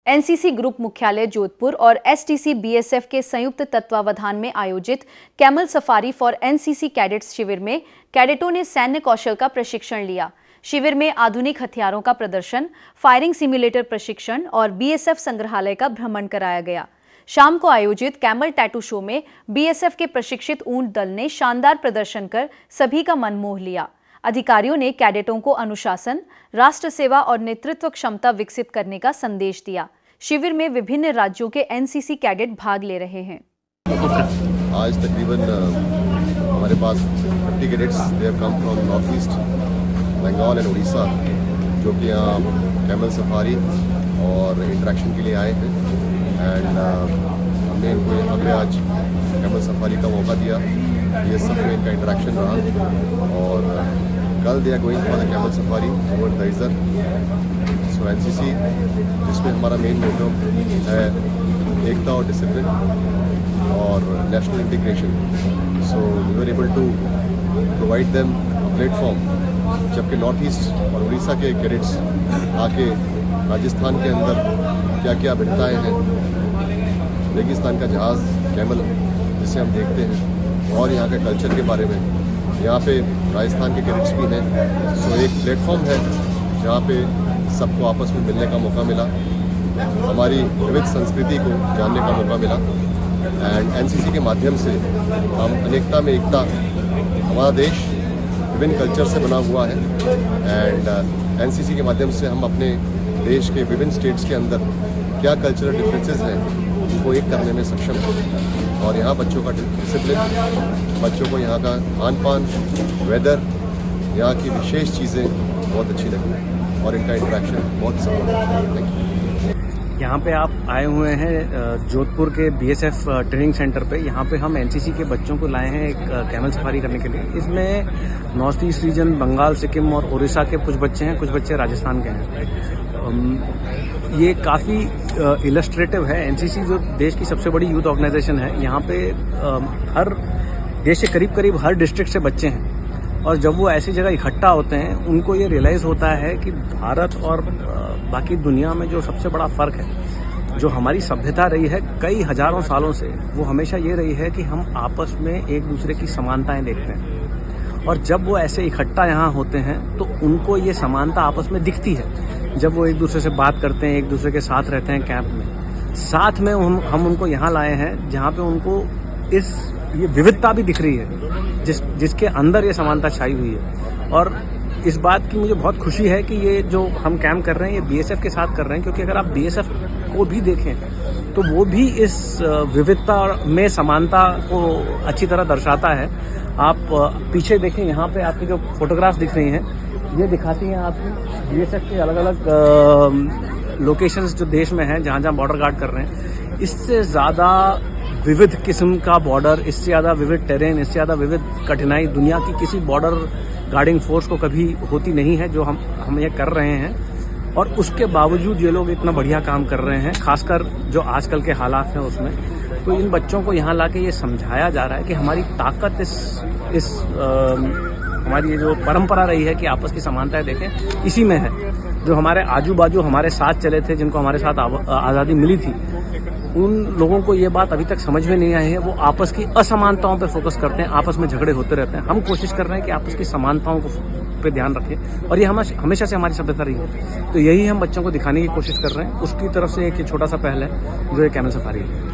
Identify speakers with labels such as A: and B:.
A: NCC group मुख्यालय जोधपुर और STC BSF के संयुक्त तत्वावधान में आयोजित camel safari for NCC cadets शिविर में कैडेटों ने सैन्य कौशल का प्रशिक्षण लिया। शिविर में आधुनिक हथियारों का प्रदर्शन, फायरिंग सिम्युलेटर प्रशिक्षण और बीएसएफ संग्रहालय का भ्रमण कराया गया। शाम को आयोजित कैमल टैटू शो में बीएसएफ के प्रशिक्षित ऊंट दल ने शानदार प्रदर्शन कर सभी का मन मोह लिया। अधिकारियों ने कैडेटों को अनुशासन, राष्ट्र सेवा और नेतृत्व क्षमता विकसित करने का संदेश दिया। शिविर में विभिन्न राज्यों के एनसीसी कैडेट भाग ले रहे हैं।
B: आज तकरीबन हमारे पास 50 cadets they have come from North East Bengal and Orissa, जो कि यहाँ कैमल सफारी और इंटरेक्शन के लिए आए थे। एंड हमने इनको यहाँ पे आज कैमल सफारी का मौका दिया। ये सब में इनका इंटरेक्शन रहा और कल they are going for the camel safari over दाइजर। सो एनसीसी, जिसमें हमारा मेन मोटो है एकता और डिसिप्लिन और national integration. So we were able to provide them a platform, जबकि नॉर्थ ईस्ट और उड़ीसा के कैडेट्स आके राजस्थान के अंदर क्या क्या भिन्नताएँ हैं, रेगिस्तान का जहाज़ कैमल जिसे हम देखते हैं, और यहाँ के कल्चर के बारे में। यहाँ पे राजस्थान के कैडेट्स भी हैं। सो एक प्लेटफॉर्म है जहाँ पे सबको आपस में मिलने का मौका मिला, हमारी विविध संस्कृति को जानने का मौका मिला। एंड एनसीसी के माध्यम से हम अनेकता में एकता, हमारा देश विभिन्न कल्चर से बना हुआ है। एंड एनसीसी के माध्यम से हम अपने देश के विभिन्न स्टेट्स के अंदर क्या कल्चरल डिफरेंसेस हैं उनको एक करने में सक्षम है। और यहाँ बच्चों का डिसिप्लिन, बच्चों को यहाँ का खान पान, वेदर, यहाँ की विशेष चीज़ें बहुत अच्छी लगी और इनका इंटरेक्शन बहुत सफल है।
C: यहाँ पे आप आए हुए हैं जोधपुर के बीएसएफ ट्रेनिंग सेंटर पे। यहाँ पे हम एनसीसी के बच्चों को लाए हैं एक कैमल सफारी करने के लिए। इसमें North East region, Bengal, Sikkim और उड़ीसा के कुछ बच्चे हैं, कुछ बच्चे राजस्थान के हैं। ये काफ़ी इलस्ट्रेटिव है। एनसीसी जो देश की सबसे बड़ी यूथ ऑर्गेनाइजेशन है, यहाँ पे हर देश के करीब करीब हर डिस्ट्रिक्ट से बच्चे हैं। और जब वो ऐसी जगह इकट्ठा होते हैं, उनको ये रियलाइज़ होता है कि भारत और बाकी दुनिया में जो सबसे बड़ा फ़र्क है, जो हमारी सभ्यता रही है कई हज़ारों सालों से, वो हमेशा ये रही है कि हम आपस में एक दूसरे की समानताएं देखते हैं। और जब वो ऐसे इकट्ठा यहाँ होते हैं तो उनको ये समानता आपस में दिखती है। जब वो एक दूसरे से बात करते हैं, एक दूसरे के साथ रहते हैं कैंप में, साथ में हम उनको यहाँ लाए हैं जहाँ पे उनको ये विविधता भी दिख रही है, जिसके अंदर ये समानता छाई हुई है। और इस बात की मुझे बहुत खुशी है कि ये जो हम कैंप कर रहे हैं, ये बीएसएफ के साथ कर रहे हैं, क्योंकि अगर आप बीएसएफ को भी देखें तो वो भी इस विविधता में समानता को अच्छी तरह दर्शाता है। आप पीछे देखें, यहाँ पे आपकी जो फोटोग्राफ्स दिख रही हैं, ये दिखाती हैं आपको बीएसएफ के अलग अलग लोकेशंस जो देश में हैं, जहाँ जहाँ बॉर्डर गार्ड कर रहे हैं। इससे ज़्यादा विविध किस्म का बॉर्डर, इससे ज़्यादा विविध टेरेन, इससे ज़्यादा विविध कठिनाई दुनिया की किसी बॉर्डर गार्डिंग फोर्स को कभी होती नहीं है, जो हम ये कर रहे हैं। और उसके बावजूद ये लोग इतना बढ़िया काम कर रहे हैं, खासकर जो आजकल के हालात हैं उसमें। तो इन बच्चों को यहाँ लाके ये समझाया जा रहा है कि हमारी ताकत हमारी ये जो परंपरा रही है कि आपस की समानताएं देखें, इसी में है। जो हमारे आजू बाजू हमारे साथ चले थे, जिनको हमारे साथ आज़ादी मिली थी, उन लोगों को ये बात अभी तक समझ में नहीं आई है। वो आपस की असमानताओं पे फोकस करते हैं, आपस में झगड़े होते रहते हैं। हम कोशिश कर रहे हैं कि आपस की समानताओं को पे ध्यान रखें, और ये हमेशा से हमारी सभ्यता रही है। तो यही हम बच्चों को दिखाने की कोशिश कर रहे हैं। उसकी तरफ से एक छोटा सा पहल है जो ये कैमल सफारी है।